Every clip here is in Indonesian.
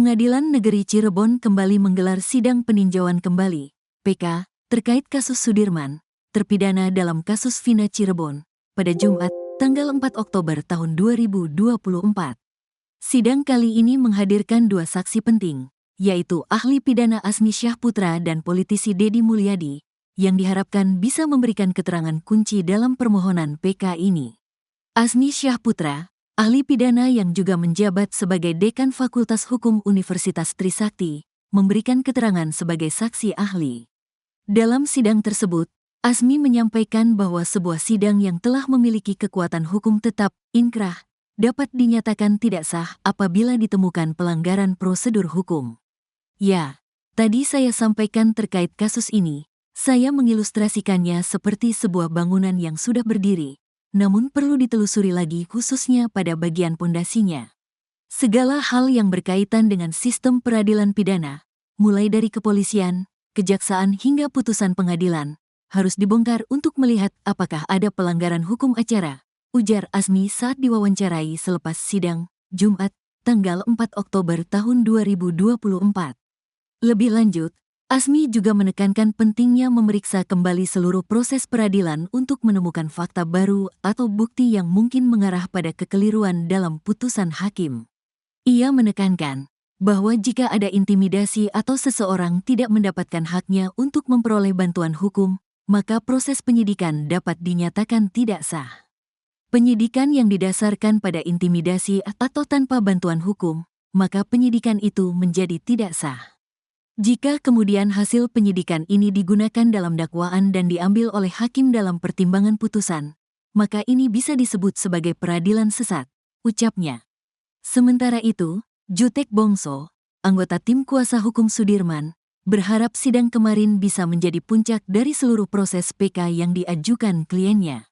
Pengadilan Negeri Cirebon kembali menggelar sidang peninjauan kembali (PK) terkait kasus Sudirman, terpidana dalam kasus Vina Cirebon, pada Jumat, tanggal 4 Oktober tahun 2024. Sidang kali ini menghadirkan dua saksi penting, yaitu ahli pidana Azmi Syahputra dan politisi Deddy Mulyadi, yang diharapkan bisa memberikan keterangan kunci dalam permohonan PK ini. Azmi Syahputra, ahli pidana yang juga menjabat sebagai Dekan Fakultas Hukum Universitas Trisakti, memberikan keterangan sebagai saksi ahli. Dalam sidang tersebut, Azmi menyampaikan bahwa sebuah sidang yang telah memiliki kekuatan hukum tetap, inkrah, dapat dinyatakan tidak sah apabila ditemukan pelanggaran prosedur hukum. Ya, tadi saya sampaikan terkait kasus ini, saya mengilustrasikannya seperti sebuah bangunan yang sudah berdiri, namun perlu ditelusuri lagi khususnya pada bagian pondasinya. Segala hal yang berkaitan dengan sistem peradilan pidana, mulai dari kepolisian, kejaksaan hingga putusan pengadilan, harus dibongkar untuk melihat apakah ada pelanggaran hukum acara, ujar Azmi saat diwawancarai selepas sidang, Jumat, tanggal 4 Oktober tahun 2024. Lebih lanjut, Azmi juga menekankan pentingnya memeriksa kembali seluruh proses peradilan untuk menemukan fakta baru atau bukti yang mungkin mengarah pada kekeliruan dalam putusan hakim. Ia menekankan bahwa jika ada intimidasi atau seseorang tidak mendapatkan haknya untuk memperoleh bantuan hukum, maka proses penyidikan dapat dinyatakan tidak sah. Penyidikan yang didasarkan pada intimidasi atau tanpa bantuan hukum, maka penyidikan itu menjadi tidak sah. Jika kemudian hasil penyidikan ini digunakan dalam dakwaan dan diambil oleh hakim dalam pertimbangan putusan, maka ini bisa disebut sebagai peradilan sesat, ucapnya. Sementara itu, Jutek Bongso, anggota tim kuasa hukum Sudirman, berharap sidang kemarin bisa menjadi puncak dari seluruh proses PK yang diajukan kliennya.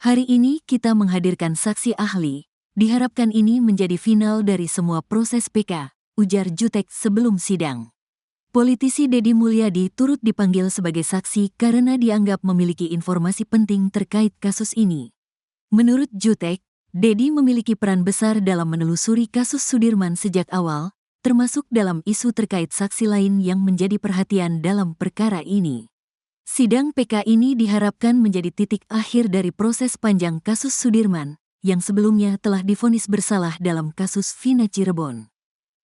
Hari ini kita menghadirkan saksi ahli, diharapkan ini menjadi final dari semua proses PK, ujar Jutek sebelum sidang. Politisi Deddy Mulyadi turut dipanggil sebagai saksi karena dianggap memiliki informasi penting terkait kasus ini. Menurut Jutek, Deddy memiliki peran besar dalam menelusuri kasus Sudirman sejak awal, termasuk dalam isu terkait saksi lain yang menjadi perhatian dalam perkara ini. Sidang PK ini diharapkan menjadi titik akhir dari proses panjang kasus Sudirman, yang sebelumnya telah divonis bersalah dalam kasus Vina Cirebon.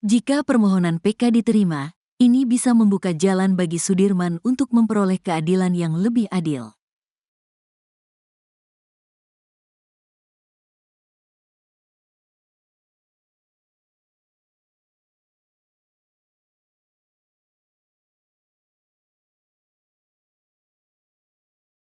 Jika permohonan PK diterima, ini bisa membuka jalan bagi Sudirman untuk memperoleh keadilan yang lebih adil.